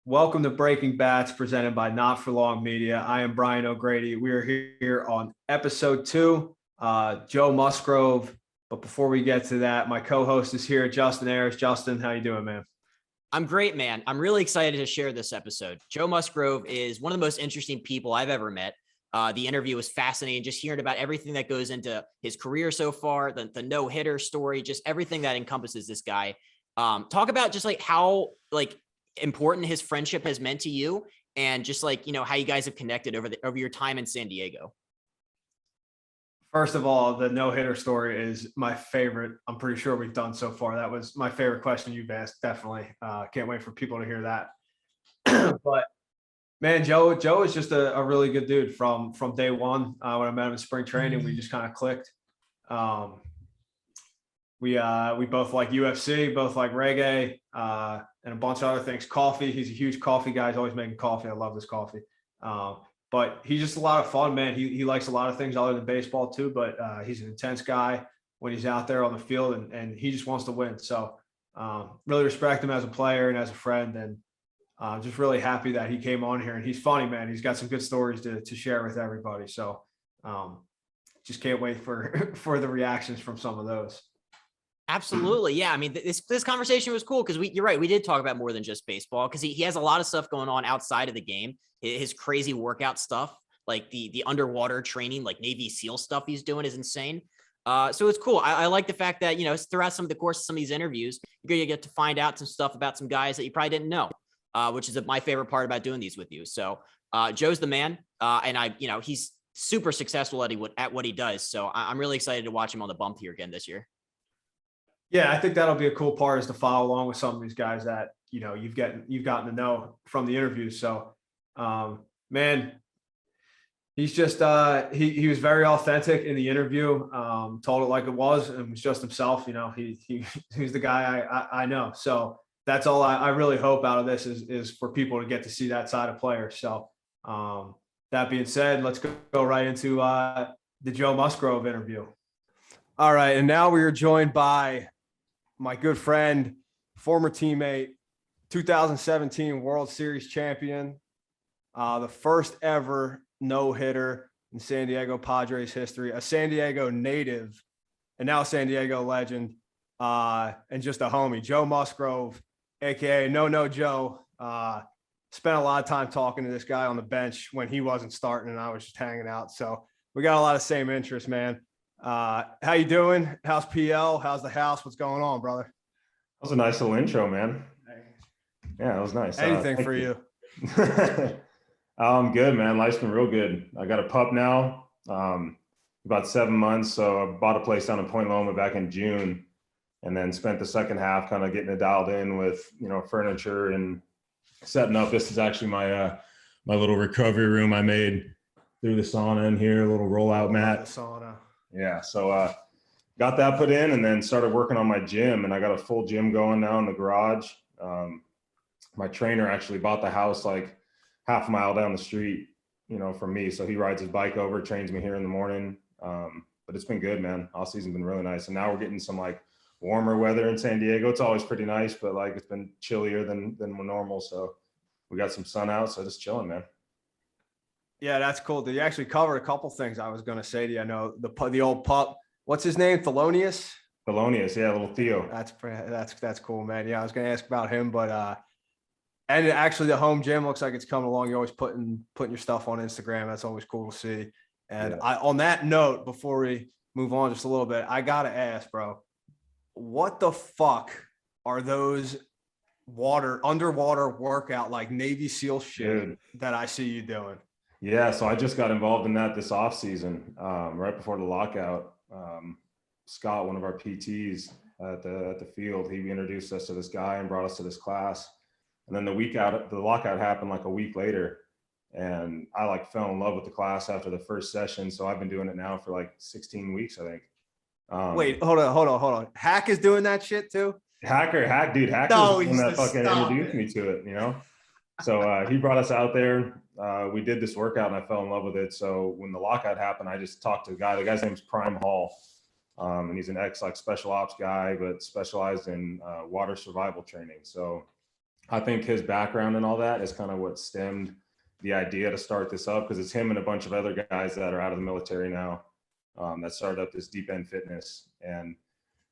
Welcome to Breaking Bats, presented by Not For Long Media. I am Brian O'Grady. We are here on episode 2, Joe Musgrove. But before we get to that, my co-host is here, Justin Ayers. Justin, how you doing, man? I'm great, man. I'm really excited to share this episode. Joe Musgrove is one of the most interesting people I've ever met. The interview was fascinating, just hearing about everything that goes into his career so far, the no-hitter story, just everything that encompasses this guy. Talk about just like how important his friendship has meant to you, and just how you guys have connected over your time in San Diego. First of all, the no-hitter story is my favorite. I'm pretty sure we've done so far. That was my favorite question you've asked. Definitely. Can't wait for people to hear that. But man, Joe is just a really good dude from day one. When I met him in spring training, we just kind of clicked. We both like UFC, both like reggae, and a bunch of other things. Coffee. He's a huge coffee guy. He's always making coffee. I love this coffee. But he's just a lot of fun, man. He likes a lot of things other than baseball too, but he's an intense guy when he's out there on the field, and he just wants to win. So really respect him as a player and as a friend, and just really happy that he came on here. And he's funny, man. He's got some good stories to share with everybody. So just can't wait for the reactions from some of those. Absolutely. Yeah. I mean, this conversation was cool because you're right. We did talk about more than just baseball, because he has a lot of stuff going on outside of the game. His crazy workout stuff, like the underwater training, like Navy SEAL stuff he's doing is insane. So it's cool. I like the fact that, throughout some of the course of some of these interviews, you're going to get to find out some stuff about some guys that you probably didn't know, which is my favorite part about doing these with you. So Joe's the man. And he's super successful at what he does. So I'm really excited to watch him on the bump here again this year. Yeah, I think that'll be a cool part, is to follow along with some of these guys that, you've gotten to know from the interviews. So, man, he's just, he was very authentic in the interview, told it like it was, and was just himself. He's the guy I know. So that's all I really hope out of this is for people to get to see that side of players. So, that being said, let's go right into, the Joe Musgrove interview. All right. And now we are joined by my good friend, former teammate, 2017 World Series champion, the first ever no-hitter in San Diego Padres history, a San Diego native, and now a San Diego legend, and just a homie, Joe Musgrove, aka No Joe. Spent a lot of time talking to this guy on the bench when he wasn't starting and I was just hanging out. So we got a lot of same interests, man. How you doing? How's PL? How's the house? What's going on, brother? That was a nice little intro, man. Yeah, it was nice. Anything for you. I'm good, man. Life's been real good. I got a pup now, about 7 months. So I bought a place down in Point Loma back in June, and then spent the second half kind of getting it dialed in with, furniture and setting up. This is actually my little recovery room I made through the sauna in here, a little rollout mat. Sauna. Yeah, so got that put in, and then started working on my gym, and I got a full gym going now in the garage. My trainer actually bought the house like half a mile down the street, from me. So he rides his bike over, trains me here in the morning. But it's been good, man. All season's been really nice. And now we're getting some like warmer weather in San Diego. It's always pretty nice, but like it's been chillier than normal. So we got some sun out, so just chilling, man. Yeah, that's cool. Did you actually cover a couple things I was going to say to you? I know the old pup. What's his name? Thelonious? Thelonious, yeah, little Theo. That's cool, man. Yeah, I was going to ask about him, but and actually the home gym looks like it's coming along. You're always putting your stuff on Instagram. That's always cool to see. And yeah. On that note, before we move on just a little bit, I got to ask, bro, what the fuck are those underwater workout, like Navy SEAL shit that I see you doing? Yeah, so I just got involved in that this off season, right before the lockout. Scott, one of our PTs at the field, he introduced us to this guy and brought us to this class. And then the lockout happened like a week later, and I like fell in love with the class after the first session. So I've been doing it now for like 16 weeks, I think. Wait, hold on. Hack is doing that shit too? Hack dude. Hacker was the one that fucking introduced me to it, So he brought us out there. We did this workout and I fell in love with it. So when the lockout happened, I just talked to the guy. The guy's name is Prime Hall. And he's an special ops guy, but specialized in water survival training. So I think his background and all that is kind of what stemmed the idea to start this up, because it's him and a bunch of other guys that are out of the military now that started up this Deep End Fitness. And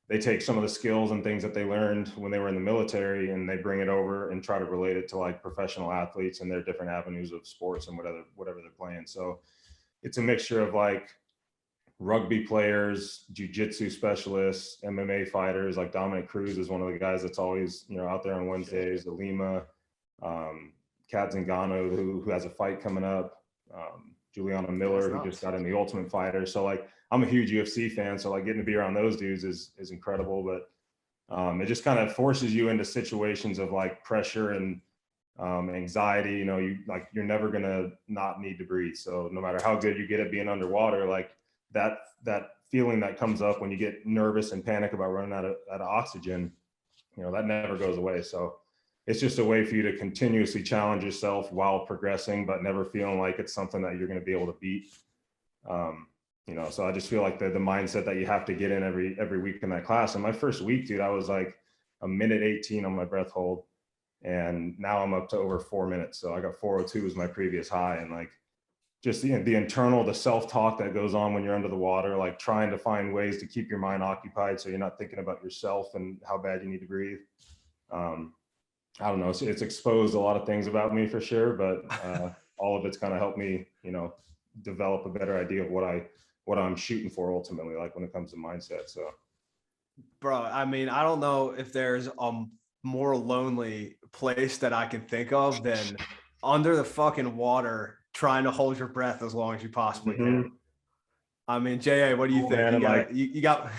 they take some of the skills and things that they learned when they were in the military and they bring it over and try to relate it to like professional athletes and their different avenues of sports and whatever they're playing. So it's a mixture of like rugby players, jiu-jitsu specialists, MMA fighters. Like Dominic Cruz is one of the guys that's always, out there on Wednesdays. The Lima, Kat Zingano, who has a fight coming up. Juliana Miller, who just got in the Ultimate Fighter. So like, I'm a huge UFC fan, so like getting to be around those dudes is incredible. But it just kind of forces you into situations of like pressure and anxiety. You're never gonna not need to breathe. So no matter how good you get at being underwater, like that feeling that comes up when you get nervous and panic about running out of oxygen, that never goes away. So it's just a way for you to continuously challenge yourself while progressing, but never feeling like it's something that you're going to be able to beat. So I just feel like the mindset that you have to get in every week in that class. And my first week, dude, I was like a minute 18 on my breath hold. And now I'm up to over 4 minutes. So I got 4:02 was my previous high. And like, just the self-talk that goes on when you're under the water, like trying to find ways to keep your mind occupied so you're not thinking about yourself and how bad you need to breathe. I don't know. It's exposed a lot of things about me for sure, but all of it's kind of helped me, develop a better idea of what I'm shooting for ultimately, like when it comes to mindset. So, bro, I mean, I don't know if there's a more lonely place that I can think of than under the fucking water, trying to hold your breath as long as you possibly can. I mean, JA, what do you think? Man, you got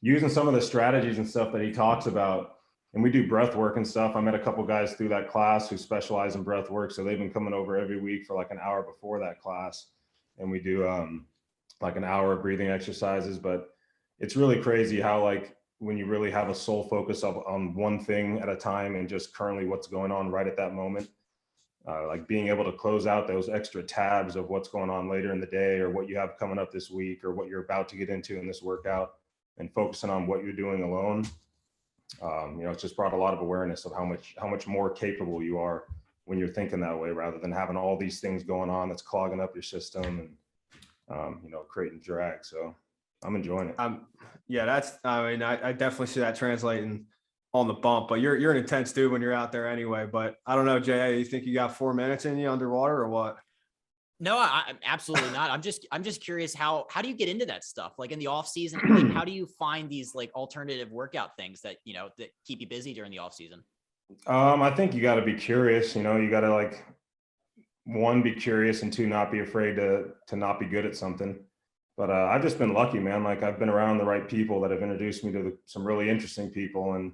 using some of the strategies and stuff that he talks about. And we do breath work and stuff. I met a couple guys through that class who specialize in breath work. So they've been coming over every week for like an hour before that class. And we do like an hour of breathing exercises. But it's really crazy how like when you really have a sole focus on one thing at a time and just currently what's going on right at that moment, like being able to close out those extra tabs of what's going on later in the day or what you have coming up this week or what you're about to get into in this workout and focusing on what you're doing alone. It's just brought a lot of awareness of how much more capable you are when you're thinking that way, rather than having all these things going on that's clogging up your system and creating drag. So I'm enjoying it. I definitely see that translating on the bump, but you're an intense dude when you're out there anyway. But I don't know, Jay, you think you got 4 minutes in you underwater or what? No, I absolutely not. I'm just curious, how do you get into that stuff? Like in the off season, like how do you find these like alternative workout things that, that keep you busy during the off season? I think you got to be curious, you got to like, one, be curious, and two, not be afraid to not be good at something. But I've just been lucky, man. Like I've been around the right people that have introduced me to some really interesting people. And,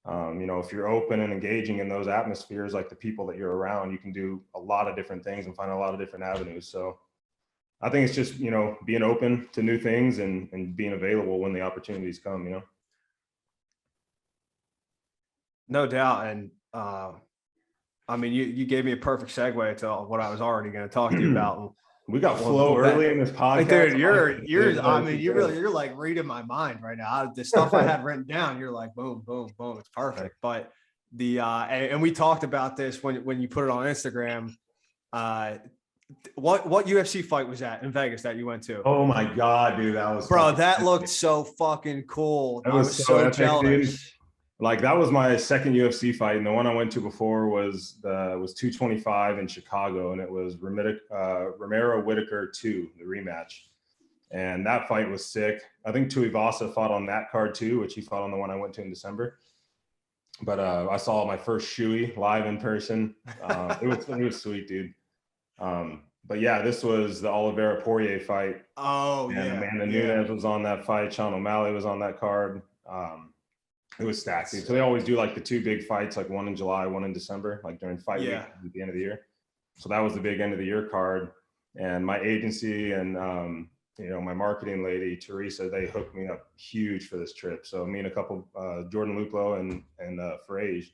if you're open and engaging in those atmospheres, like the people that you're around, you can do a lot of different things and find a lot of different avenues. So I think it's just, being open to new things and being available when the opportunities come, No doubt. And I mean, you gave me a perfect segue to what I was already going to talk to you about. We got flow early in this podcast. Dude, you're like reading my mind right now. The stuff I had written down, you're like, boom, boom, boom. It's perfect. But and we talked about this when you put it on Instagram. What UFC fight was that in Vegas that you went to? Oh my God, dude. That looked so fucking cool. I was so epic, jealous. Dude. Like that was my second UFC fight, and the one I went to before was 225 in Chicago, and it was Romero Whitaker 2, the rematch, and that fight was sick. I think Tuivasa fought on that card too, which he fought on the one I went to in December. But I saw my first shoey live in person. It was sweet, dude. But yeah, this was the Oliveira Poirier fight. Oh, and yeah. Amanda Nunes was on that fight. Sean O'Malley was on that card. It was stacked, dude. So they always do like the two big fights, like one in July, one in December, like during fight week at the end of the year. So that was the big end of the year card. And my agency and my marketing lady, Teresa, they hooked me up huge for this trip. So me and a couple, Jordan Luplo and Frage,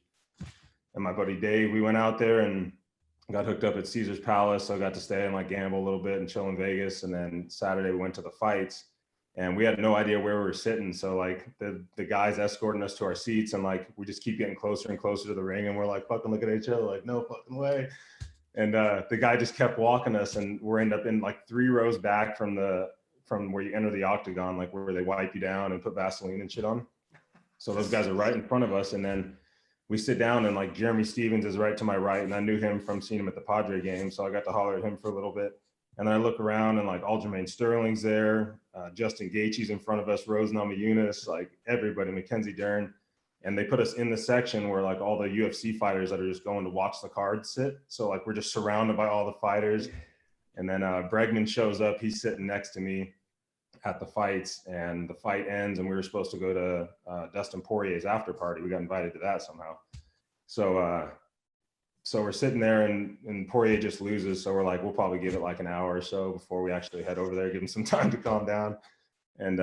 and my buddy Dave, we went out there and got hooked up at Caesar's Palace. So I got to stay and like gamble a little bit and chill in Vegas. And then Saturday we went to the fights. and we had no idea where we were sitting. So like the guys escorting us to our seats, and like we just keep getting closer and closer to the ring, and we're like fucking looking at each other like, no fucking way. And the guy just kept walking us, and we're end up in like 3 rows back from where you enter the octagon, like where they wipe you down and put Vaseline and shit on. So those guys are right in front of us, and then we sit down, and like Jeremy Stevens is right to my right, and I knew him from seeing him at the Padre game, so I got to holler at him for a little bit. And then I look around, and like Aljamain Sterling's there, Justin Gaethje's in front of us, Rose Namajunas, like everybody, Mackenzie Dern. And they put us in the section where like all the UFC fighters that are just going to watch the card sit. So like we're just surrounded by all the fighters. And then Bregman shows up. He's sitting next to me at the fights, and the fight ends, and we were supposed to go to Dustin Poirier's after party. We got invited to that somehow. So we're sitting there, and Poirier just loses. So we're like, we'll probably give it like an hour or so before we actually head over there, give him some time to calm down. And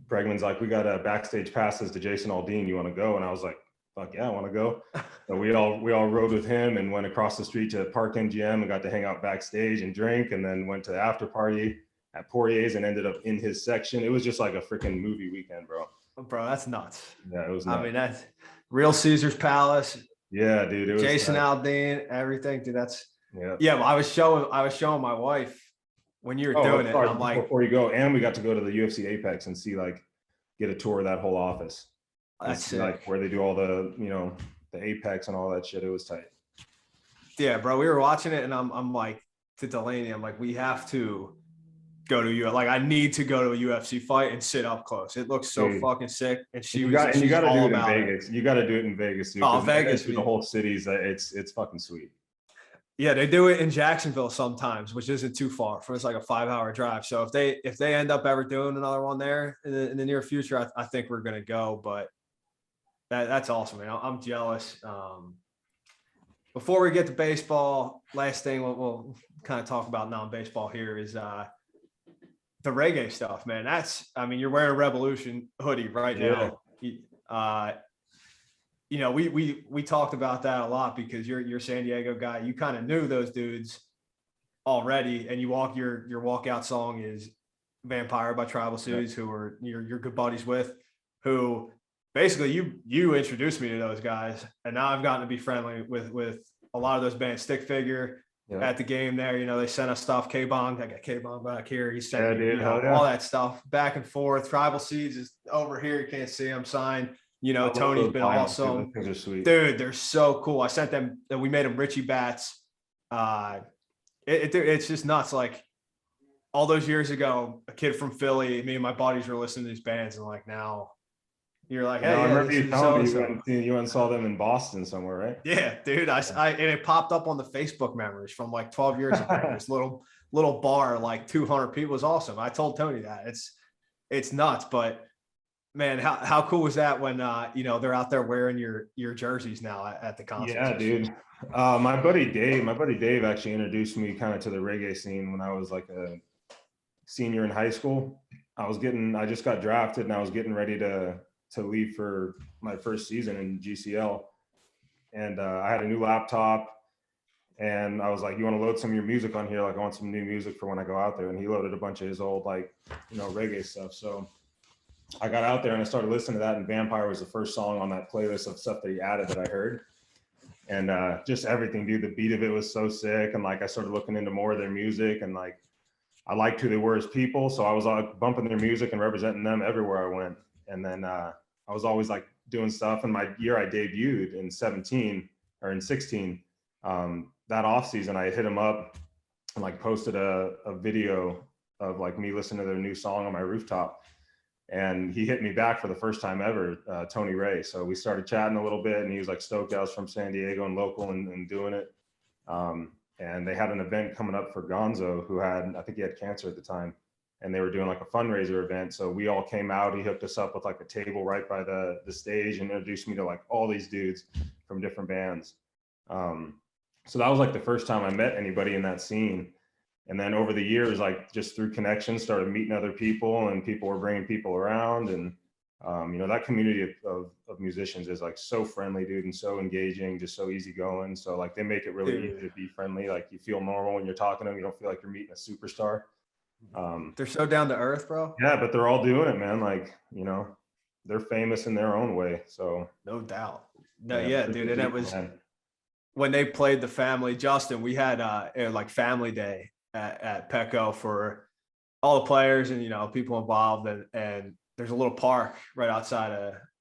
Bregman's like, we got backstage passes to Jason Aldean. You want to go? And I was like, fuck yeah, I want to go. So we all rode with him and went across the street to Park MGM and got to hang out backstage and drink, and then went to the after party at Poirier's and ended up in his section. It was just like a freaking movie weekend, bro. Bro, that's nuts. Yeah, it was nuts. I mean, that's real Caesar's Palace. Yeah, dude. It was Jason Aldean, everything, dude. That's yeah. But I was showing my wife when you were doing it. And I'm like, before you go, and we got to go to the UFC Apex and see, like, get a tour of that whole office. That's sick. Like where they do all the, the Apex and all that shit. It was tight. Yeah, bro. We were watching it, and I'm like, to Delaney, I'm like, we have to go to like, I need to go to a UFC fight and sit up close. It looks so fucking sick. And you got to do it in Vegas. You got to do it in Vegas, dude. Oh, Vegas, the whole city's it's fucking sweet. Yeah, they do it in Jacksonville sometimes, which isn't too far. It's like a 5-hour drive. So if they end up ever doing another one there in the near future, I think we're gonna go. But that's awesome, man. I'm jealous. Before we get to baseball, last thing we'll kind of talk about non-baseball here is the reggae stuff, man. You're wearing a Revolution hoodie right now. We talked about that a lot because you're a San Diego guy. You kind of knew those dudes already, and your walkout song is Vampire by Tribal Cities, who are you're good buddies with, who basically you introduced me to those guys, and now I've gotten to be friendly with a lot of those bands. Stick Figure at the game there, they sent us stuff. K-Bong, I got K-Bong back here. He sent me, all that stuff back and forth. Tribal Seeds is over here. You can't see him signed. Tony's been awesome. Those are sweet. Dude, they're so cool. I sent them, we made them Richie Bats. It's just nuts. Like all those years ago, a kid from Philly, me and my buddies were listening to these bands, and like now you're like, hey, I remember you telling me you went and saw them in Boston somewhere, right? Yeah, dude. And it popped up on the Facebook memories from like 12 years ago. This little bar, like 200 people, was awesome. I told Tony that it's nuts, but man, how cool was that when they're out there wearing your jerseys now at the concert? Yeah, dude. My buddy Dave actually introduced me kind of to the reggae scene when I was like a senior in high school. I just got drafted, and I was getting ready to leave for my first season in GCL, and I had a new laptop, and I was like, you want to load some of your music on here? Like, I want some new music for when I go out there. And he loaded a bunch of his old reggae stuff. So I got out there and I started listening to that, and Vampire was the first song on that playlist of stuff that he added that I heard. And just everything, dude. The beat of it was so sick. And like, I started looking into more of their music, and like, I liked who they were as people. So I was like bumping their music and representing them everywhere I went. And then I was always like doing stuff. In my year I debuted in 16, that off season, I hit him up and like posted a video of like me listening to their new song on my rooftop. And he hit me back for the first time ever, Tony Ray. So we started chatting a little bit, and he was like stoked I was from San Diego and local and doing it. And they had an event coming up for Gonzo, who I think he had cancer at the time, and they were doing like a fundraiser event. So we all came out. He hooked us up with like a table right by the stage and introduced me to like all these dudes from different bands. So that was like the first time I met anybody in that scene. And then over the years, like just through connections, started meeting other people, and people were bringing people around. And, that community of musicians is like so friendly, dude, and so engaging, just so easygoing. So like they make it really easy to be friendly. Like you feel normal when you're talking to them. You don't feel like you're meeting a superstar. They're so down to earth, bro. Yeah, but they're all doing it, man. Like, they're famous in their own way. So No doubt. No, yeah, dude. And it was man. when they played the family, Justin, we had like family day at Petco for all the players and, people involved. And there's a little park right outside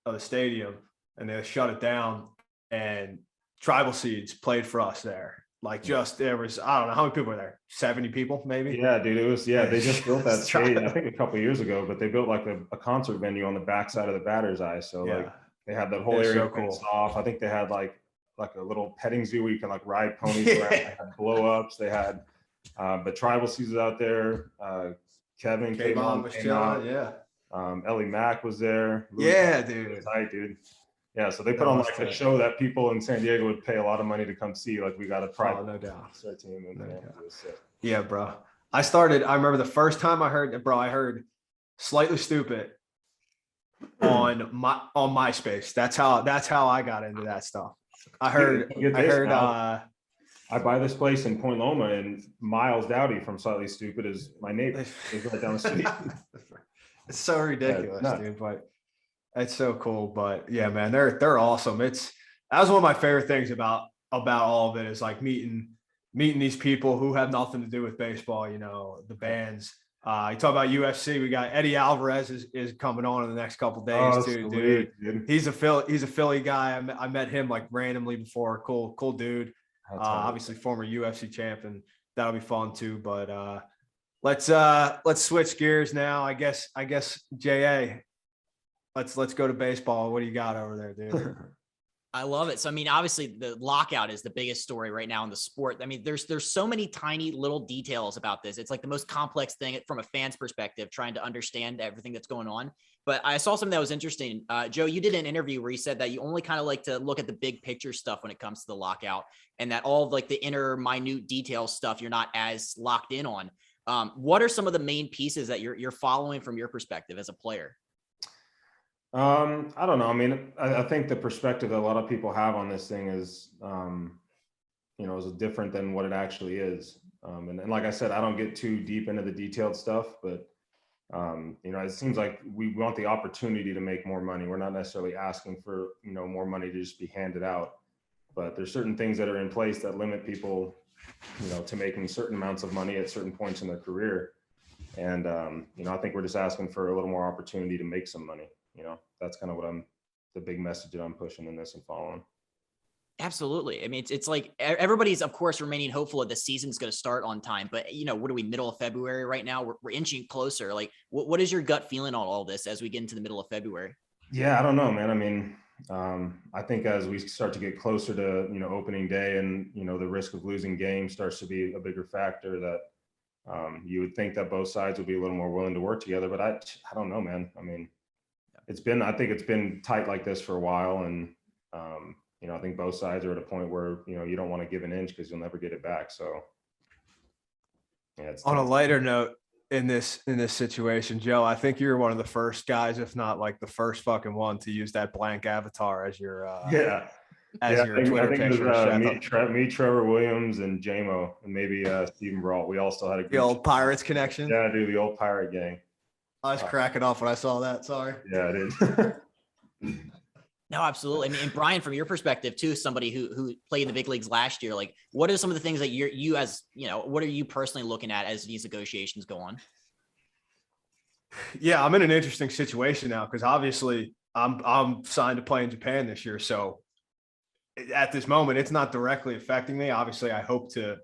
of the stadium, and they shut it down, and Tribal Seeds played for us there. Like there was, I don't know how many people were there, 70 people maybe. Yeah, dude, it was, they just built that stadium, I think a couple of years ago, but they built like a concert venue on the backside of the batter's eye. So like they had that whole area fenced off. I think they had like a little petting zoo where you can like ride ponies around. They had blow ups. They had, but Tribal Seeds was out there. Kevin K-Bond was chilling. Yeah. Ellie Mack was there. Yeah, dude. Tight, dude. Yeah, so they put on like a show that people in San Diego would pay a lot of money to come see. Like we got a private no doubt team. And yeah, bro. I remember the first time I heard Slightly Stupid on MySpace. That's how I got into that stuff. I heard I buy this place in Point Loma, and Miles Dowdy from Slightly Stupid is my neighbor. He's right down the street. It's so ridiculous, dude. But it's so cool. But yeah, man, they're awesome. That was one of my favorite things about all of it is like meeting these people who have nothing to do with baseball. The bands. You talk about UFC. We got Eddie Alvarez is coming on in the next couple days too, dude. He's a Philly guy. I met him like randomly before. Cool dude. Obviously former UFC champion. That'll be fun too. But let's switch gears now. I guess JA. Let's go to baseball. What do you got over there, dude? I love it. So, I mean, obviously the lockout is the biggest story right now in the sport. I mean, there's so many tiny little details about this. It's like the most complex thing from a fan's perspective, trying to understand everything that's going on. But I saw something that was interesting. Joe, you did an interview where you said that you only kind of like to look at the big picture stuff when it comes to the lockout, and that all of like the inner minute detail stuff, you're not as locked in on. What are some of the main pieces that you're following from your perspective as a player? I don't know. I mean, I think the perspective that a lot of people have on this thing is, is different than what it actually is. And like I said, I don't get too deep into the detailed stuff, but, it seems like we want the opportunity to make more money. We're not necessarily asking for, more money to just be handed out, but there's certain things that are in place that limit people, to making certain amounts of money at certain points in their career. And, I think we're just asking for a little more opportunity to make some money. That's kind of what the big message that I'm pushing in this and following. Absolutely. I mean, it's like everybody's, of course, remaining hopeful that the season's going to start on time. But, what are we, middle of February right now? We're inching closer. Like, what is your gut feeling on all this as we get into the middle of February? Yeah, I don't know, man. I mean, I think as we start to get closer to, opening day and, the risk of losing games starts to be a bigger factor, that you would think that both sides would be a little more willing to work together. But I don't know, man. I mean, I think it's been tight like this for a while. And, I think both sides are at a point where, you don't want to give an inch because you'll never get it back. So, yeah. It's on a lighter note in this situation, Joe, I think you're one of the first guys, if not like the first fucking one, to use that blank avatar as your, your Twitter picture. Me, Trevor Williams, and JMO, and maybe Stephen Brault. We all still had the old Pirates connection. Yeah, dude, the old Pirate gang. I was cracking off when I saw that. Sorry. Yeah, it is. No, absolutely. I mean, and Brian, from your perspective too, somebody who played in the big leagues last year, like what are some of the things that what are you personally looking at as these negotiations go on? Yeah, I'm in an interesting situation now because obviously I'm signed to play in Japan this year. So at this moment, it's not directly affecting me. Obviously, I hope to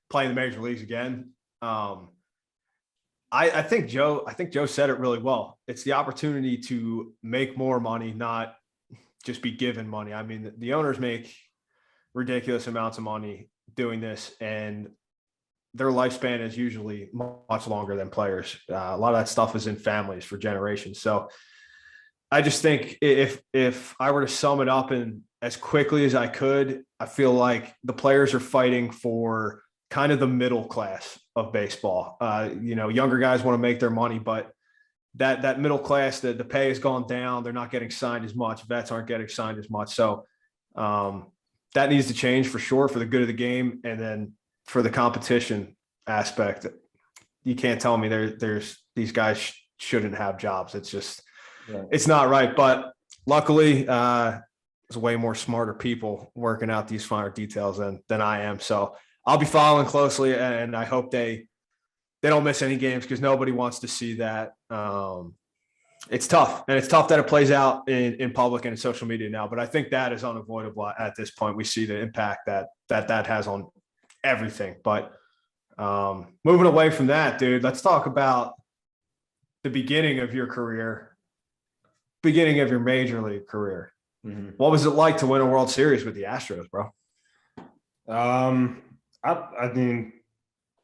play in the major leagues again. I think Joe said it really well. It's the opportunity to make more money, not just be given money. I mean, the owners make ridiculous amounts of money doing this, and their lifespan is usually much longer than players. A lot of that stuff is in families for generations. So I just think if I were to sum it up in as quickly as I could, I feel like the players are fighting for kind of the middle class of baseball. Younger guys want to make their money, but that middle class, the pay has gone down. They're not getting signed as much. Vets aren't getting signed as much. So that needs to change for sure, for the good of the game. And then for the competition aspect, you can't tell me there's these guys shouldn't have jobs. It's just, Yeah. it's not right. But luckily, there's way more smarter people working out these finer details than I am. So I'll be following closely, and I hope they don't miss any games, because nobody wants to see that. It's tough, and it's tough that it plays out in public and in social media now. But I think that is unavoidable at this point. We see the impact that has on everything. But moving away from that, dude, let's talk about the beginning of your career, beginning of your major league career. Mm-hmm. What was it like to win a World Series with the Astros, bro? I mean,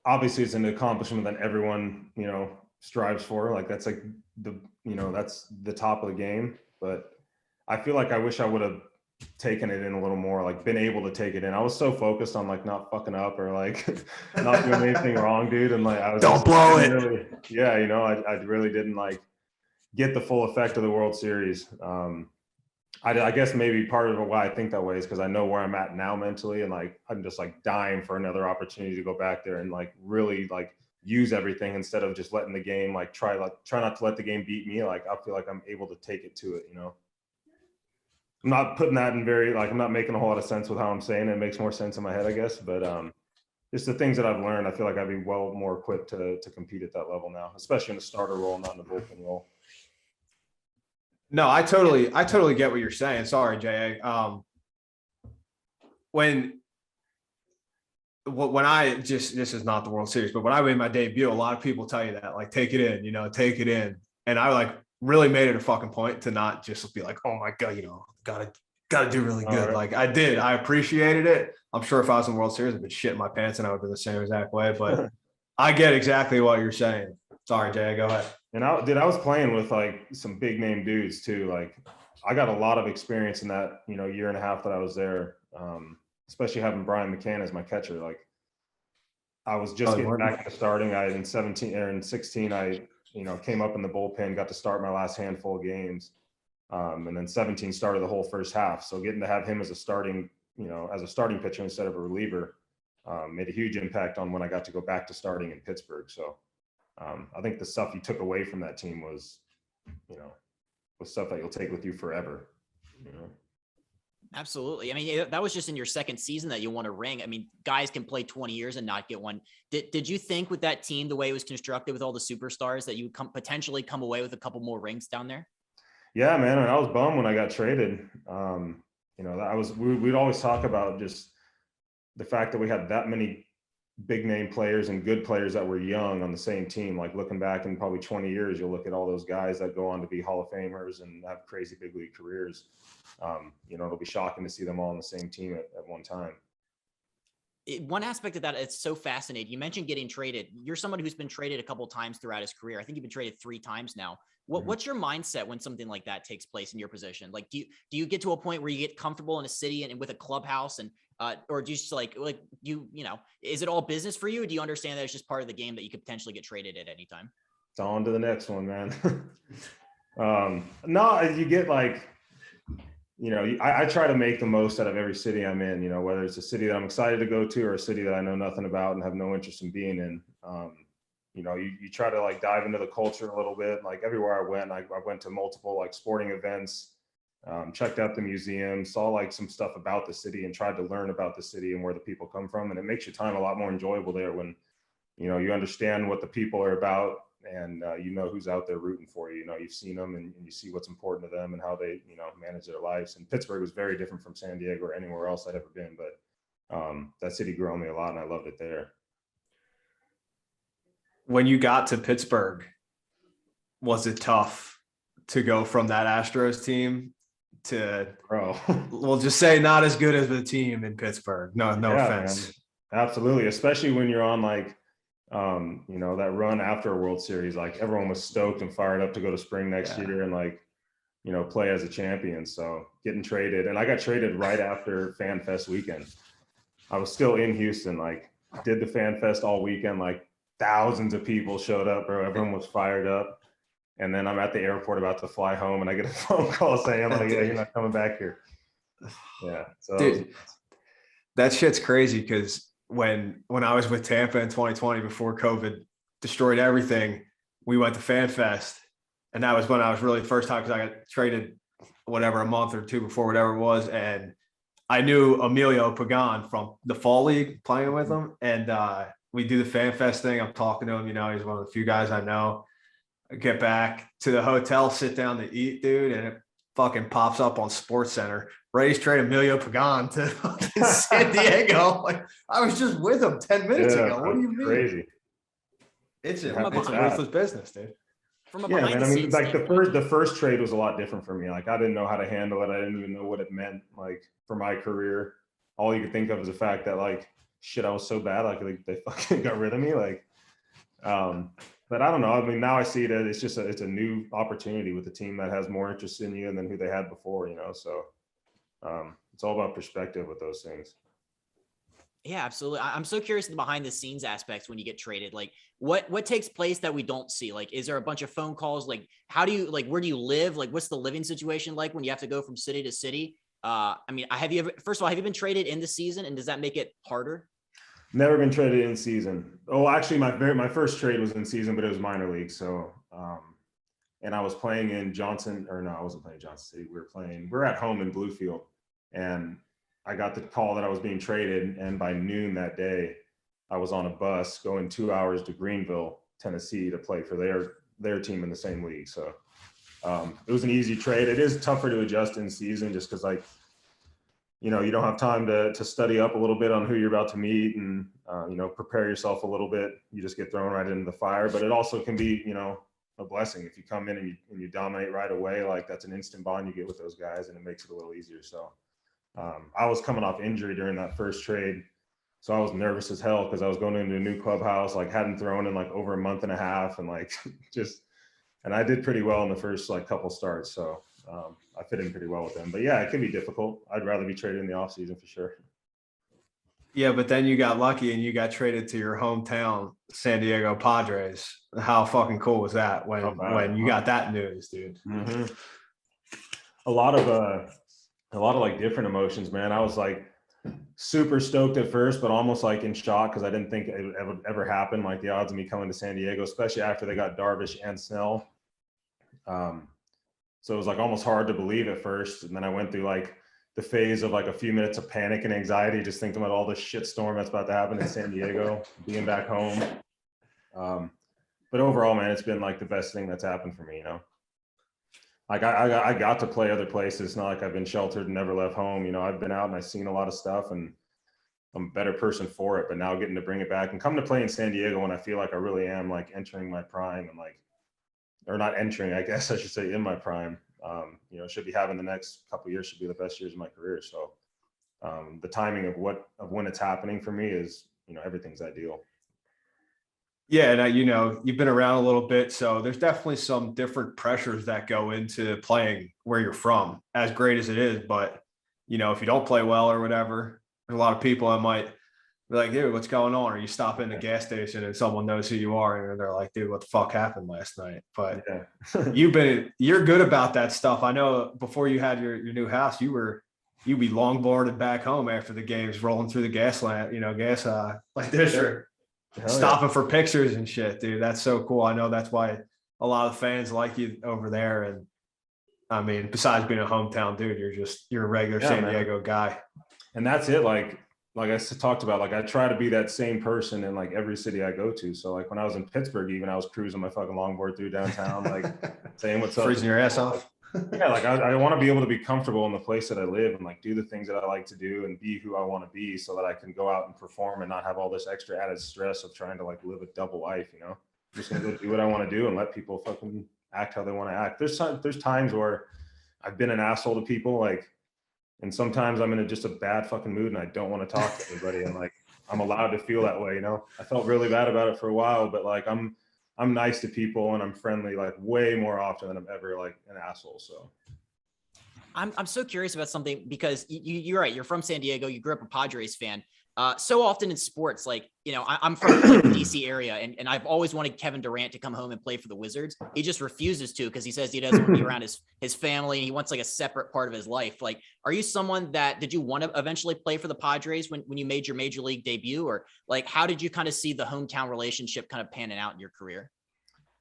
obviously it's an accomplishment that everyone, strives for. Like that's like that's the top of the game. But I feel like I wish I would have taken it in a little more, like been able to take it in. I was so focused on like not fucking up or like not doing anything wrong, dude. And like I was Don't blow it. really, yeah, I really didn't like get the full effect of the World Series. I guess maybe part of why I think that way is because I know where I'm at now mentally, and like I'm just like dying for another opportunity to go back there and like really like use everything instead of just letting the game like try not to let the game beat me. Like I feel like I'm able to take it to it, I'm not putting that in I'm not making a whole lot of sense with how I'm saying it. It makes more sense in my head, I guess. But just the things that I've learned, I feel like I'd be well more equipped to compete at that level now, especially in a starter role, not in a bullpen role. No, I totally get what you're saying. Sorry, J.A. When I this is not the World Series, but when I made my debut, a lot of people tell you that, like, take it in, take it in. And I like really made it a fucking point to not just be like, oh my God, gotta do really good. Right. Like I did, I appreciated it. I'm sure if I was in the World Series, I'd been shitting my pants and I would have been the same exact way, but I get exactly what you're saying. Sorry, Jay, go ahead. And I was playing with like some big name dudes too. Like I got a lot of experience in that, year and a half that I was there. Especially having Brian McCann as my catcher. Like I was just getting back into starting. In 17 or in 16, I, came up in the bullpen, got to start my last handful of games. And then 17 started the whole first half. So getting to have him as a starting pitcher instead of a reliever made a huge impact on when I got to go back to starting in Pittsburgh. So I think the stuff you took away from that team was stuff that you'll take with you forever. Absolutely. I mean, that was just in your second season that you won a ring. I mean, guys can play 20 years and not get one. Did you think with that team, the way it was constructed with all the superstars, that you would potentially come away with a couple more rings down there? Yeah, man. I was bummed when I got traded. We'd always talk about just the fact that we had that many big name players and good players that were young on the same team. Like looking back in probably 20 years, you'll look at all those guys that go on to be Hall of Famers and have crazy big league careers. It'll be shocking to see them all on the same team at one time. One aspect of that, it's so fascinating. You mentioned getting traded. You're someone who's been traded a couple of times throughout his career. I think you've been traded 3 times now. What's your mindset when something like that takes place in your position? Like, do you get to a point where you get comfortable in a city and with a clubhouse, and or do you just is it all business for you? Or do you understand that it's just part of the game that you could potentially get traded at any time? It's on to the next one, man. No, you get like, I try to make the most out of every city I'm in, whether it's a city that I'm excited to go to or a city that I know nothing about and have no interest in being in. You try to like dive into the culture a little bit. Like everywhere I went to multiple like sporting events, checked out the museum, saw like some stuff about the city and tried to learn about the city and where the people come from. And it makes your time a lot more enjoyable there when, you understand what the people are about and who's out there rooting for you. You've seen them and you see what's important to them and how they, manage their lives. And Pittsburgh was very different from San Diego or anywhere else I'd ever been, but that city grew on me a lot and I loved it there. When you got to Pittsburgh, was it tough to go from that Astros team to, we'll just say not as good as the team in Pittsburgh? No offense. Man. Absolutely. Especially when you're on like, that run after a World Series, like everyone was stoked and fired up to go to spring next year and like, play as a champion. So getting traded, and I got traded right after Fan Fest weekend. I was still in Houston, like did the Fan Fest all weekend, like thousands of people showed up, bro. Everyone was fired up. And then I'm at the airport about to fly home and I get a phone call saying, like, yeah, you're not coming back here. Yeah. So dude, that shit's crazy because when I was with Tampa in 2020 before COVID destroyed everything. We went to Fan Fest, and that was when I was really first time because I got traded whatever a month or two before whatever it was, and I knew Emilio Pagan from the fall league playing with him, and we do the Fan Fest thing. I'm talking to him, you know, he's one of the few guys I know. I get back to the hotel, sit down to eat, dude, and it fucking pops up on Sports Center. Rays trade Emilio Pagan to fucking San Diego. Like, I was just with him 10 minutes ago. What do you mean? Crazy. It's a It's ruthless business, dude. From a Yeah, behind man. the I mean, scenes like standpoint. the first trade was a lot different for me. Like I didn't know how to handle it. I didn't even know what it meant. Like for my career, all you could think of is the fact that like shit, I was so bad. Like they fucking got rid of me. Like, but I don't know. I mean, now I see that it's just it's a new opportunity with a team that has more interest in you than who they had before. You know, so it's all about perspective with those things. Yeah, absolutely. I'm so curious in the behind the scenes aspects when you get traded. Like what takes place that we don't see? Like, is there a bunch of phone calls? Like, how do you, like, where do you live? Like, what's the living situation like when you have to go from city to city? I mean, first of all, have you been traded in the season, and does that make it harder? Never been traded in season. Oh, actually my first trade was in season, but it was minor league. So, and I was playing in Johnson, or no, I wasn't playing Johnson City. We're at home in Bluefield, and I got the call that I was being traded, and by noon that day, I was on a bus going 2 hours to Greenville, Tennessee, to play for their team in the same league. So it was an easy trade. It is tougher to adjust in season just because, like, you know, you don't have time to study up a little bit on who you're about to meet and you know, prepare yourself a little bit. You just get thrown right into the fire. But it also can be, you know, a blessing if you come in and you dominate right away. Like that's an instant bond you get with those guys, and it makes it a little easier. So. I was coming off injury during that first trade, so I was nervous as hell because I was going into a new clubhouse, like hadn't thrown in like over a month and a half, and like and I did pretty well in the first like couple starts, so I fit in pretty well with them. But yeah, it can be difficult. I'd rather be traded in the off season for sure. Yeah, but then you got lucky and you got traded to your hometown, San Diego Padres. How fucking cool was that when you got that news, dude? Mm-hmm. A lot of like different emotions, man. I was like super stoked at first, but almost like in shock because I didn't think it would ever happen. Like the odds of me coming to San Diego, especially after they got Darvish and Snell. So it was like almost hard to believe at first. And then I went through like the phase of like a few minutes of panic and anxiety, just thinking about all this shit storm that's about to happen in San Diego, being back home. But overall, man, it's been like the best thing that's happened for me, you know? Like I got to play other places. It's not like I've been sheltered and never left home. You know, I've been out and I've seen a lot of stuff, and I'm a better person for it. But now getting to bring it back and come to play in San Diego when I feel like I really am like entering my prime and like, or not entering, I guess I should say, in my prime. You know, should be having the next couple of years should be the best years of my career. So the timing of when it's happening for me is, you know, everything's ideal. Yeah, and you know, you've been around a little bit, so there's definitely some different pressures that go into playing where you're from, as great as it is. But, you know, if you don't play well or whatever, there's a lot of people that might be like, dude, what's going on? Or you stop in the gas station and someone knows who you are, and they're like, dude, what the fuck happened last night? But Yeah. you're good about that stuff. I know before you had your new house, you'd be longboarded back home after the games, rolling through the gas like this. Sure. Stopping for pictures and shit, dude. That's so cool. I know that's why a lot of fans like you over there. And I mean, besides being a hometown dude, you're a regular San Diego guy. And that's it. Like I talked about, like I try to be that same person in like every city I go to. So like when I was in Pittsburgh, even I was cruising my fucking longboard through downtown, like saying what's up, freezing your ass off. Yeah, like I want to be able to be comfortable in the place that I live and like do the things that I like to do and be who I want to be, so that I can go out and perform and not have all this extra added stress of trying to like live a double life. You know, I'm just gonna go do what I want to do and let people fucking act how they want to act. There's times where I've been an asshole to people, like, and sometimes I'm in just a bad fucking mood and I don't want to talk to anybody, and like I'm allowed to feel that way. You know, I felt really bad about it for a while, but like I'm nice to people and I'm friendly like way more often than I'm ever like an asshole. So I'm so curious about something because you're right. You're from San Diego. You grew up a Padres fan. So often in sports, like, I'm from the DC area, and I've always wanted Kevin Durant to come home and play for the Wizards. He just refuses to because he says he doesn't want to be around his family. He wants like a separate part of his life. Like, are you someone did you want to eventually play for the Padres when you made your major league debut, or like, how did you kind of see the hometown relationship kind of panning out in your career?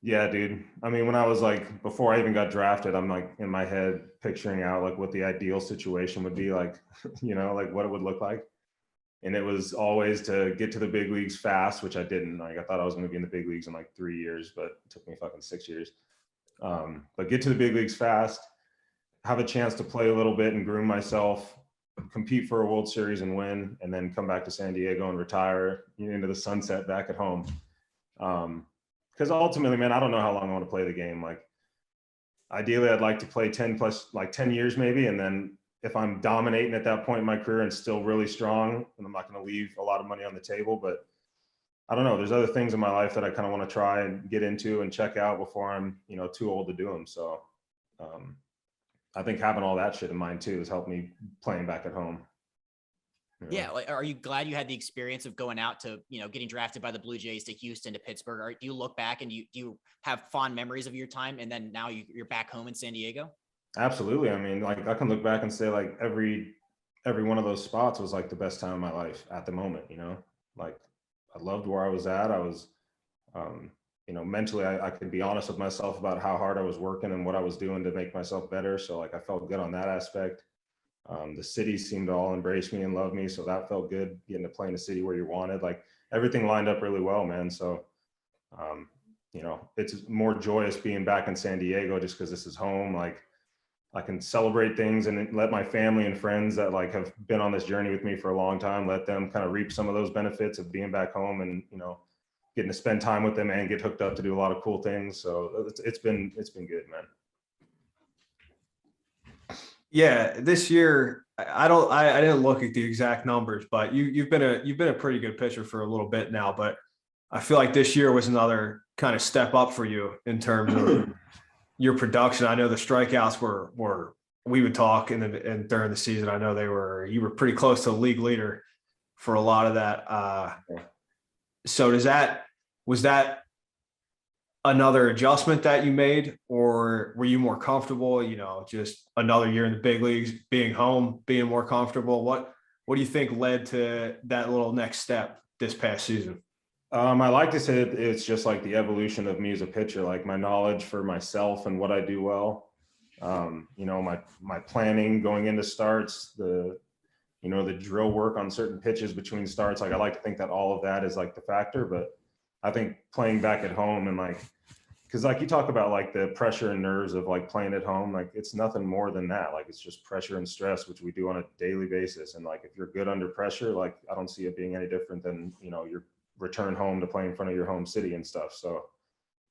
Yeah, dude. I mean, when I was like, before I even got drafted, I'm like in my head picturing out like what the ideal situation would be like, like what it would look like. And it was always to get to the big leagues fast, which I didn't. Like, I thought I was going to be in the big leagues in like 3 years, but it took me fucking 6 years. But get to the big leagues fast, have a chance to play a little bit and groom myself, compete for a World Series and win, and then come back to San Diego and retire into the sunset back at home. Because ultimately, man, I don't know how long I want to play the game. Like, ideally, I'd like to play 10 years maybe, and then if I'm dominating at that point in my career and still really strong, and I'm not going to leave a lot of money on the table, but I don't know. There's other things in my life that I kind of want to try and get into and check out before I'm, too old to do them. So I think having all that shit in mind too has helped me playing back at home. Yeah. Like, are you glad you had the experience of going out to, getting drafted by the Blue Jays to Houston to Pittsburgh? Or do you look back and do you have fond memories of your time, and then now you're back home in San Diego? Absolutely. I mean, like, I can look back and say like every one of those spots was like the best time of my life at the moment, like I loved where I was at. I was, mentally, I could be honest with myself about how hard I was working and what I was doing to make myself better. So like, I felt good on that aspect. The city seemed to all embrace me and love me. So that felt good, getting to play in a city where you wanted. Like, everything lined up really well, man. So, it's more joyous being back in San Diego just because this is home. Like, I can celebrate things and let my family and friends that like have been on this journey with me for a long time, let them kind of reap some of those benefits of being back home and, getting to spend time with them and get hooked up to do a lot of cool things. So it's been good, man. Yeah, this year I didn't look at the exact numbers, but you've been a pretty good pitcher for a little bit now, but I feel like this year was another kind of step up for you in terms of your production. I know the strikeouts were we would talk and during the season. I know you were pretty close to the league leader for a lot of that. So was that another adjustment that you made, or were you more comfortable, just another year in the big leagues, being home, being more comfortable? What do you think led to that little next step this past season? I like to say it's just like the evolution of me as a pitcher, like my knowledge for myself and what I do well. My planning going into starts, the drill work on certain pitches between starts. Like, I like to think that all of that is like the factor, but I think playing back at home and like, because like you talk about like the pressure and nerves of like playing at home, like it's nothing more than that. Like, it's just pressure and stress, which we do on a daily basis. And like, if you're good under pressure, like I don't see it being any different than, your return home to play in front of your home city and stuff. So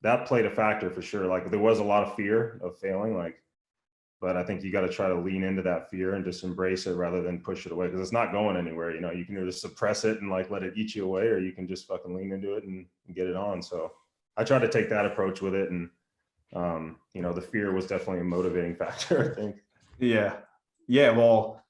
that played a factor for sure. Like, there was a lot of fear of failing, like, but I think you got to try to lean into that fear and just embrace it rather than push it away, because it's not going anywhere. You can either suppress it and like let it eat you away, or you can just fucking lean into it and get it on. So I try to take that approach with it. And, the fear was definitely a motivating factor, I think. Yeah. Yeah. Well,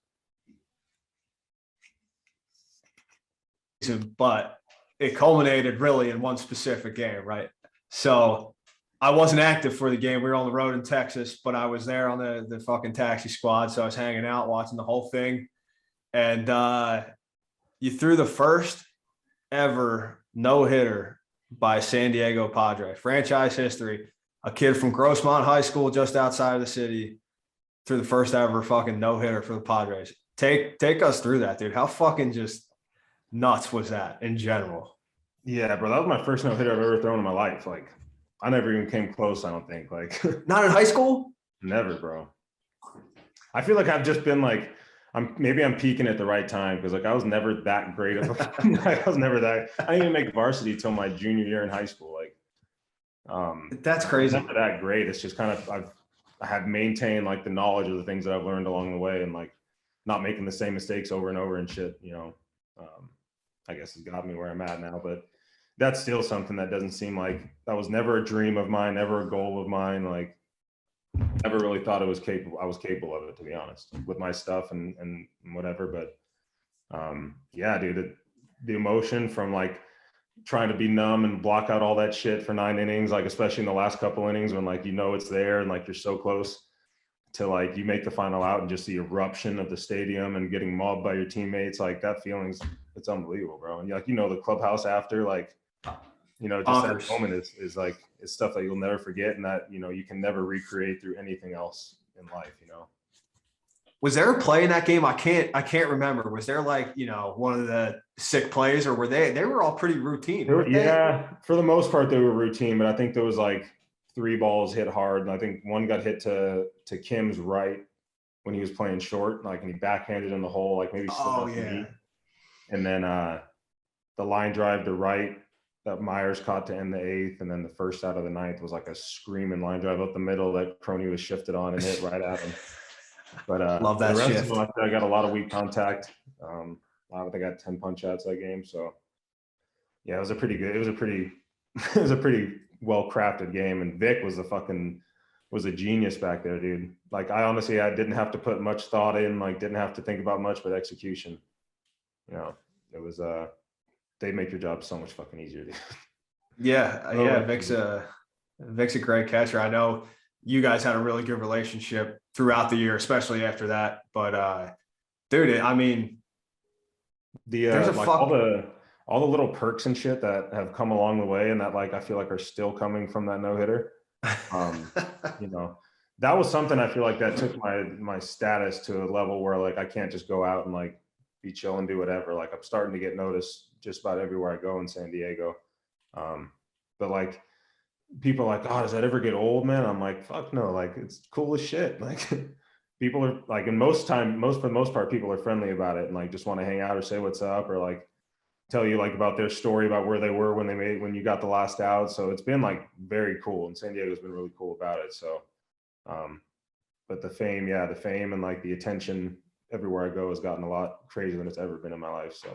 but it culminated really in one specific game, right? So I wasn't active for the game. We were on the road in Texas, but I was there on the fucking taxi squad. So I was hanging out, watching the whole thing. And you threw the first ever no-hitter by San Diego Padres, franchise history. A kid from Grossmont High School just outside of the city threw the first ever fucking no-hitter for the Padres. Take us through that, dude. How fucking just nuts was that in general? Yeah, bro, that was my first no-hitter I've ever thrown in my life. Like, I never even came close, I don't think. Like, Not in high school? never, bro. I feel like I've just been like, I'm peaking at the right time, because like I was never that great of a I was never that. I didn't even make varsity till my junior year in high school. Like, That's crazy. Never that great. It's just kind of I have maintained like the knowledge of the things that I've learned along the way, and like not making the same mistakes over and over and shit. I guess has got me where I'm at now, but that's still something that doesn't seem like that was never a dream of mine, never a goal of mine. Like, never really thought I was capable of it, to be honest, with my stuff and whatever. But yeah, dude, the emotion from like trying to be numb and block out all that shit for 9 innings, like especially in the last couple innings when like it's there and like you're so close to like you make the final out and just the eruption of the stadium and getting mobbed by your teammates, like that feeling's it's unbelievable, bro. And like the clubhouse after, like just Bonkers. that moment is like it's stuff that you'll never forget and that you can never recreate through anything else in life. Was there a play in that game? I can't remember. Was there like, one of the sick plays, or were they were all pretty routine? Yeah, for the most part they were routine, but I think there was like 3 balls hit hard, and I think one got hit to Kim's right when he was playing short, like, and he backhanded in the hole, like maybe slid off the knee. And then the line drive to right that Myers caught to end the 8th, and then the first out of the 9th was like a screaming line drive up the middle that Crony was shifted on and hit right at him. But love that shift. I got a lot of weak contact. I think I got 10 punch outs that game. So yeah, it was a pretty well crafted game. And Vic was a genius back there, dude. Like I didn't have to put much thought in, like didn't have to think about much, but execution. It was they make your job so much fucking easier, dude. Yeah. Vic's a great catcher. I know you guys had a really good relationship throughout the year, especially after that. But dude, I mean, all the little perks and shit that have come along the way, and that like I feel like are still coming from that no-hitter. That was something I feel like that took my status to a level where like I can't just go out and like be chill and do whatever. Like I'm starting to get noticed just about everywhere I go in San Diego. But like people are like, oh, does that ever get old, man? I'm like, fuck no, like it's cool as shit. Like people are like, and for the most part, people are friendly about it and like just want to hang out or say what's up or like tell you like about their story about where they were when you got the last out. So it's been like very cool, and San Diego's been really cool about it. So but the fame and like the attention everywhere I go has gotten a lot crazier than it's ever been in my life. So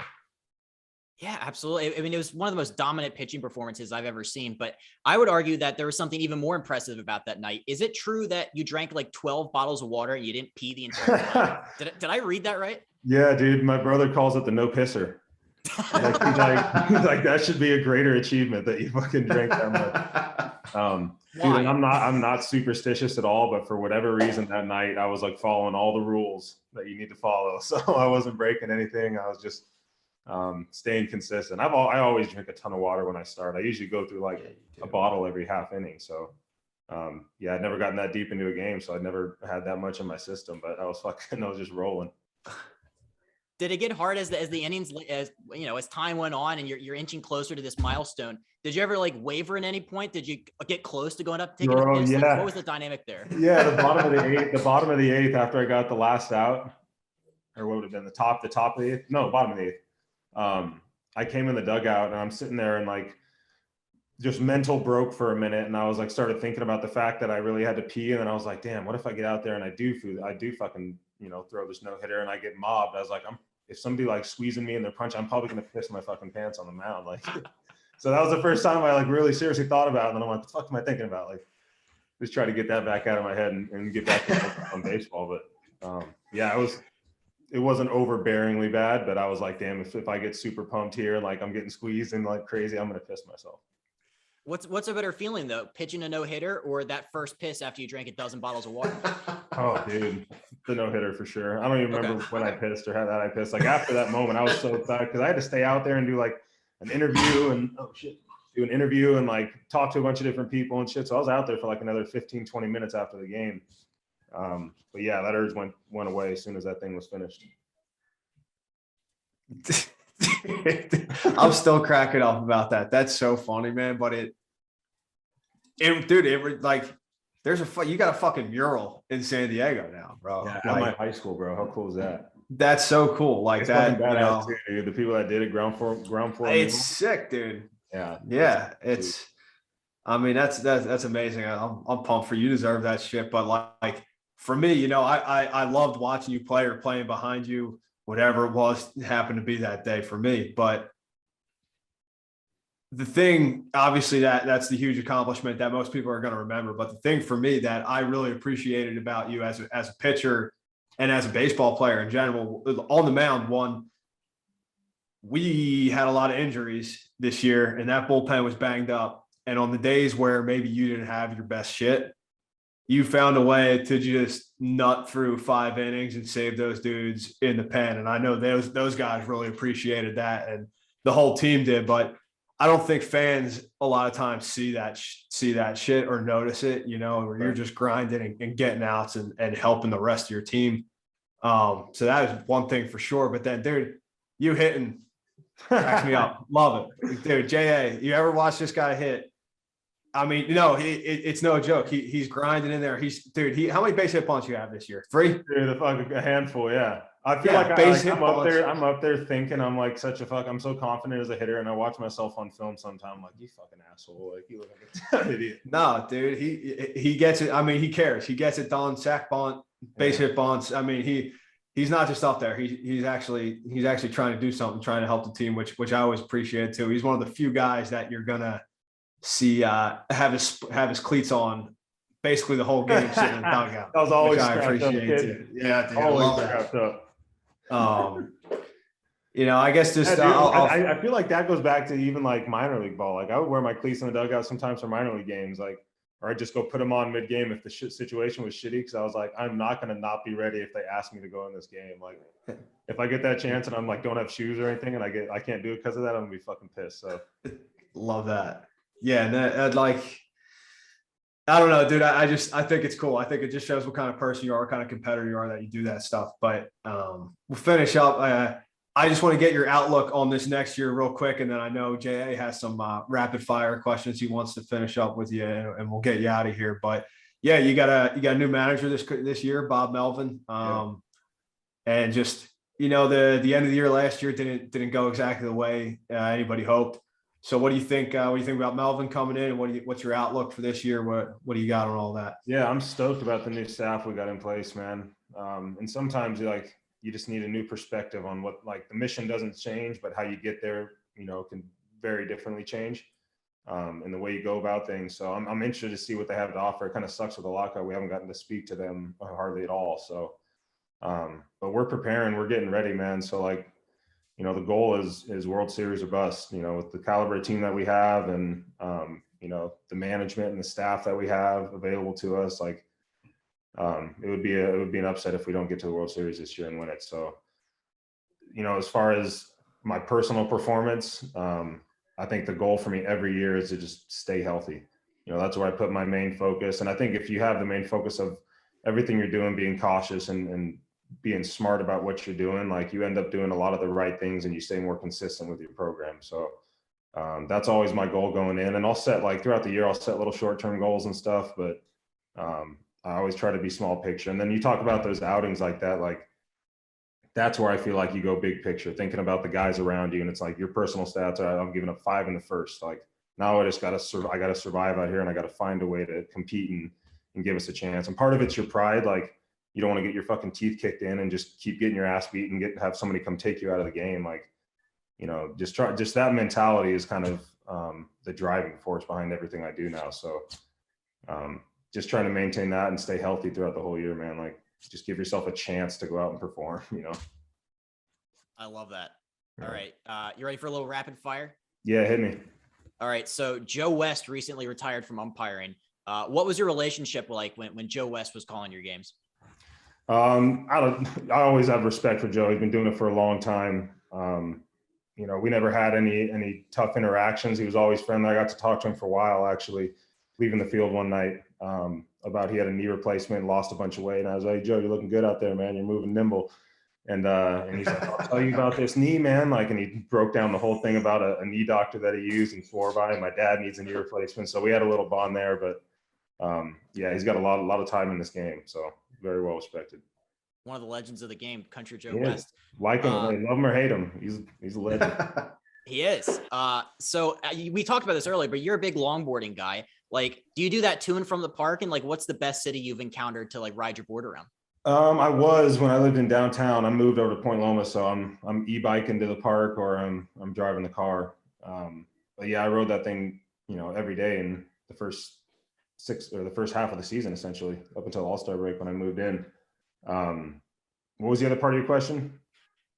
yeah, absolutely. I mean, it was one of the most dominant pitching performances I've ever seen, but I would argue that there was something even more impressive about that night. Is it true that you drank like 12 bottles of water and you didn't pee the entire time? Did I read that right? Yeah, dude. My brother calls it the no pisser. He's like, that should be a greater achievement that you fucking drank that much. Dude, I'm not superstitious at all, but for whatever reason that night I was like following all the rules that you need to follow. So I wasn't breaking anything. I was just staying consistent. I always drink a ton of water when I start. I usually go through like a bottle every half inning. So I'd never gotten that deep into a game, so I'd never had that much in my system, but I was just rolling. Did it get hard as the innings, as time went on and you're inching closer to this milestone? Did you ever like waver at any point? Did you get close to going up taking a piss? Yeah. Like, what was the dynamic there? Yeah, the bottom of the eighth after I got the last out, or what would have been the top of the eighth? No, bottom of the eighth. I came in the dugout and I'm sitting there and like just mental broke for a minute, and I was like started thinking about the fact that I really had to pee, and then I was like, damn, what if I get out there and I do fucking throw this no hitter and I get mobbed? I was like, if somebody like squeezing me in their punch, I'm probably gonna piss my fucking pants on the mound. Like, so that was the first time I like really seriously thought about it. And then I'm like, what the fuck am I thinking about? Like, just try to get that back out of my head and get back on baseball. But it wasn't overbearingly bad, but I was like, damn, if I get super pumped here and like I'm getting squeezed and like crazy, I'm gonna piss myself. What's a better feeling though, pitching a no hitter or that first piss after you drank a dozen bottles of water? Oh, dude, the no hitter for sure. I don't even remember when I pissed or how that I pissed. Like after that moment, I was so excited because I had to stay out there and do like an interview and do an interview and like talk to a bunch of different people and shit. So I was out there for like another 15, 20 minutes after the game. But yeah, that urge went away as soon as that thing was finished. I'm still cracking up about that. That's so funny, man. But it like there's you got a fucking mural in San Diego now, bro. Yeah, at my high school, bro. How cool is that? That's so cool. Like it's that, too, dude. The people that did it, ground floor. It's sick, dude. Yeah. It's. I mean, that's amazing. I'm pumped for you. Deserve that shit. But like for me, I loved watching you play or playing behind you. Whatever it was happened to be that day for me. But the thing, obviously, that's the huge accomplishment that most people are going to remember. But the thing for me that I really appreciated about you as a pitcher and as a baseball player in general, on the mound, one, we had a lot of injuries this year, and that bullpen was banged up. And on the days where maybe you didn't have your best shit, you found a way to just nut through 5 innings and save those dudes in the pen. And I know those guys really appreciated that, and the whole team did. But I don't think fans a lot of times see that shit or notice it, where you're just grinding and getting outs and helping the rest of your team. So that is one thing for sure. But then, dude, you hitting cracks me up. Love it, dude. JA, you ever watch this guy hit? I mean, it's no joke. He's grinding in there. How many base hit bunts you have this year? 3? Dude, a handful, yeah. I feel like I'm up there thinking I'm like I'm so confident as a hitter, and I watch myself on film sometimes. I'm like, you fucking asshole. Like, you look like an idiot. No, dude, he gets it. I mean, he cares. He gets it done. Sack bunt, base hit bunts. I mean, he's not just up there. He's actually trying to do something, trying to help the team, which I always appreciate too. He's one of the few guys that you're gonna see have his cleats on basically the whole game sitting in the dugout. That was always I appreciate it. Yeah, dude, always strapped up. I guess just I feel like that goes back to even like minor league ball. Like I would wear my cleats in the dugout sometimes for minor league games, or I'd just go put them on mid game if the situation was shitty, because I was like, I'm not gonna not be ready if they ask me to go in this game. Like if I get that chance and I'm like don't have shoes or anything and I can't do it because of that, I'm gonna be fucking pissed. So love that. Yeah, and that I don't know, dude. I think it's cool. I think it just shows what kind of person you are, what kind of competitor you are, that you do that stuff. But we'll finish up. I just want to get your outlook on this next year real quick, and then I know JA has some rapid fire questions he wants to finish up with you, and we'll get you out of here. But yeah, you got a new manager this year, Bob Melvin, and just the end of the year last year didn't go exactly the way anybody hoped. So what do you think? What do you think about Melvin coming in, and what's your outlook for this year? What do you got on all that? Yeah, I'm stoked about the new staff we got in place, man. And sometimes you just need a new perspective on what, like, the mission doesn't change, but how you get there, can very differently change, and the way you go about things. So I'm interested to see what they have to offer. It kind of sucks with the lockout. We haven't gotten to speak to them hardly at all. So, but we're preparing, we're getting ready, man. So the goal is World Series or bust, with the caliber of team that we have, and, the management and the staff that we have available to us. It would be an upset if we don't get to the World Series this year and win it. So, as far as my personal performance, I think the goal for me every year is to just stay healthy. That's where I put my main focus. And I think if you have the main focus of everything you're doing, being cautious and being smart about what you're doing, you end up doing a lot of the right things and you stay more consistent with your program. So that's always my goal going in. And I'll set, throughout the year, I'll set little short-term goals and stuff, but I always try to be small picture. And then you talk about those outings like that, that's where I feel like you go big picture, thinking about the guys around you. And it's like your personal stats are, I'm giving up 5 in the first. Now I just got to I got to survive out here, and I got to find a way to compete and give us a chance. And part of it's your pride. You don't want to get your fucking teeth kicked in and just keep getting your ass beat and have somebody come take you out of the game. Just that mentality is kind of the driving force behind everything I do now. So just trying to maintain that and stay healthy throughout the whole year, man. Just give yourself a chance to go out and perform, I love that. All right. You ready for a little rapid fire? Yeah, hit me. All right. So Joe West recently retired from umpiring. What was your relationship like when Joe West was calling your games? I always have respect for Joe. He's been doing it for a long time. We never had any tough interactions. He was always friendly. I got to talk to him for a while, actually, leaving the field one night, about he had a knee replacement, lost a bunch of weight. And I was like, hey, Joe, you're looking good out there, man. You're moving nimble. And he's like, I'll tell you about this knee, man. And he broke down the whole thing about a knee doctor that he used and swore by. And my dad needs a knee replacement. So we had a little bond there, but yeah, he's got a lot of time in this game. So very well respected. One of the legends of the game, Country Joe West. Like him, love him or hate him, he's a legend. He is. So we talked about this earlier, but you're a big longboarding guy. Do you do that to and from the park? And what's the best city you've encountered to ride your board around? I was, when I lived in downtown. I moved over to Point Loma, so I'm e-biking to the park, or I'm driving the car. But yeah, I rode that thing, every day in the first half of the season, essentially, up until All-Star break when I moved in. What was the other part of your question?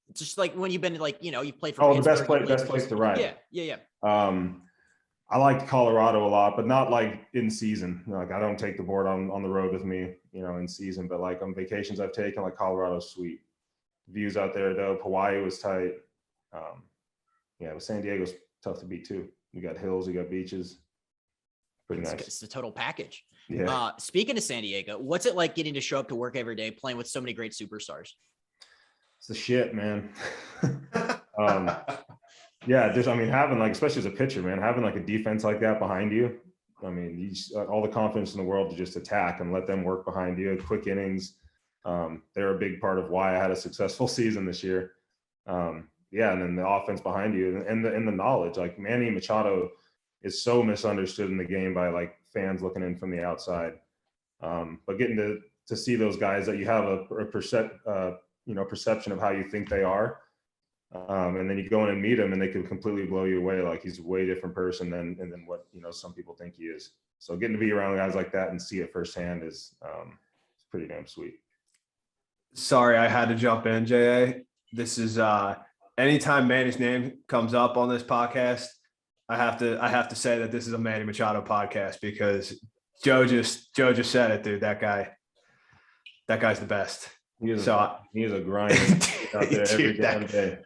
It's just like when you've been like, you've played for Oh, the Pittsburgh, best place to ride. Yeah. I liked Colorado a lot, but not like in season. Like I don't take the board on the road with me, in season, but like on vacations I've taken, like Colorado's sweet. Views out there though. Hawaii was tight. But San Diego's tough to beat too. You got hills, you got beaches. Pretty nice. It's the total package. Yeah. Speaking of San Diego, what's it like getting to show up to work every day, playing with so many great superstars? It's the shit, man. Yeah, having like, especially as a pitcher, man, having like a defense like that behind you. I mean, you just, all the confidence in the world to just attack and let them work behind you. Quick innings. They're a big part of why I had a successful season this year. And then the offense behind you and the knowledge. Like Manny Machado is so misunderstood in the game by like fans looking in from the outside. But getting to see those guys that you have a perception of how you think they are. And then you go in and meet him and they can completely blow you away. Like he's a way different person than what, some people think he is. So getting to be around guys like that and see it firsthand is pretty damn sweet. Sorry, I had to jump in, JA. This is anytime Manny's name comes up on this podcast, I have to say that this is a Manny Machado podcast because Joe just said it, dude. That guy's the best. He is a grinder out there every damn day.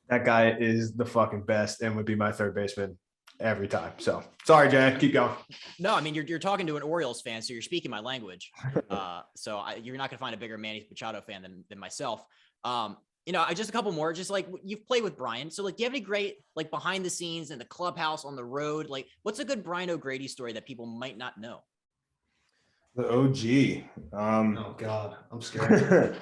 That guy is the fucking best and would be my third baseman every time. So sorry, Jay, keep going. No, I mean, you're talking to an Orioles fan, so you're speaking my language. You're not gonna find a bigger Manny Machado fan than myself. Just a couple more, just like you've played with Brian. So like, do you have any great, like behind the scenes in the clubhouse on the road? Like what's a good Brian O'Grady story that people might not know? The OG. Oh God, I'm scared.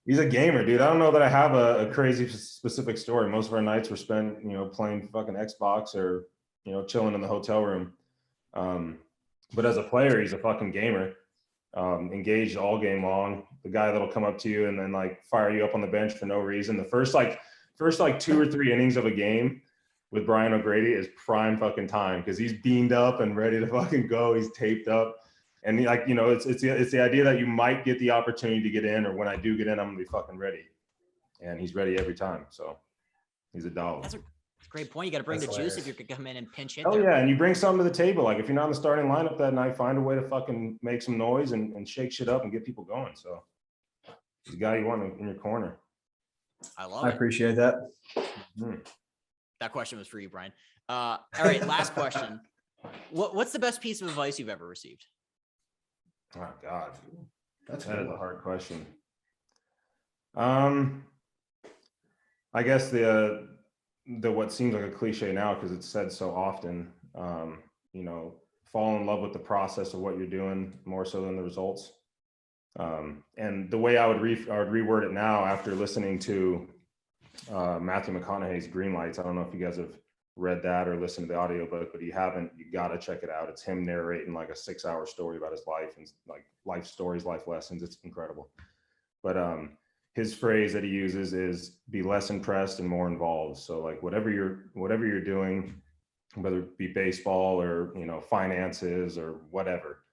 He's a gamer, dude. I don't know that I have a crazy specific story. Most of our nights were spent, playing fucking Xbox or, chilling in the hotel room. But as a player, he's a fucking gamer. Engaged all game long. The guy that'll come up to you and then like fire you up on the bench for no reason. The first 2 or 3 innings of a game with Brian O'Grady is prime fucking time because he's beamed up and ready to fucking go. He's taped up. And it's the idea that you might get the opportunity to get in, or when I do get in, I'm gonna be fucking ready. And he's ready every time. So he's a dog. That's a great point. You got to bring the juice if you could come in and pinch hit. Oh yeah, and you bring something to the table. Like if you're not in the starting lineup that night, find a way to fucking make some noise and shake shit up and get people going. So he's the guy you want in your corner. I appreciate that. Mm-hmm. That question was for you, Brian. All right, last question. What's the best piece of advice you've ever received? Oh God, that is a hard question. I guess the what seems like a cliche now because it's said so often. Fall in love with the process of what you're doing more so than the results. And the way I would reword it now after listening to Matthew McConaughey's Green Lights. I don't know if you guys have read that or listened to the audiobook, but you haven't, you got to check it out. It's him narrating like a 6-hour story about his life and like life stories, life lessons. It's incredible. But his phrase that he uses is be less impressed and more involved. So like whatever you're doing, whether it be baseball or, finances or whatever,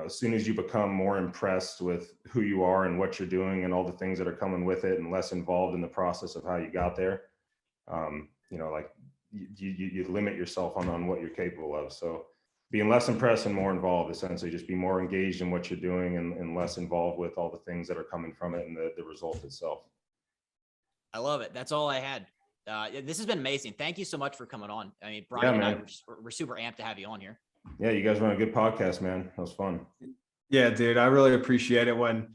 as soon as you become more impressed with who you are and what you're doing and all the things that are coming with it and less involved in the process of how you got there, you limit yourself on what you're capable of. So being less impressed and more involved, essentially just be more engaged in what you're doing and less involved with all the things that are coming from it and the result itself. I love it. That's all I had. This has been amazing. Thank you so much for coming on. I mean, Brian and I, we're super amped to have you on here. Yeah, you guys run a good podcast, man. That was fun. Yeah, dude, I really appreciate it. When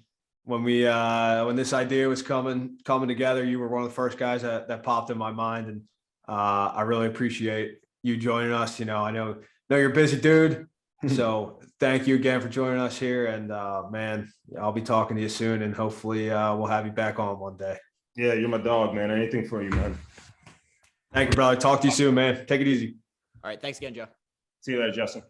this idea was coming together, you were one of the first guys that popped in my mind, and I really appreciate you joining us. I know you're a busy dude, so thank you again for joining us here. And man, I'll be talking to you soon, and hopefully we'll have you back on one day. Yeah, you're my dog, man. Anything for you, man. Thank you, brother. Talk to you soon, man. Take it easy. All right, thanks again, Joe. See you later, Justin.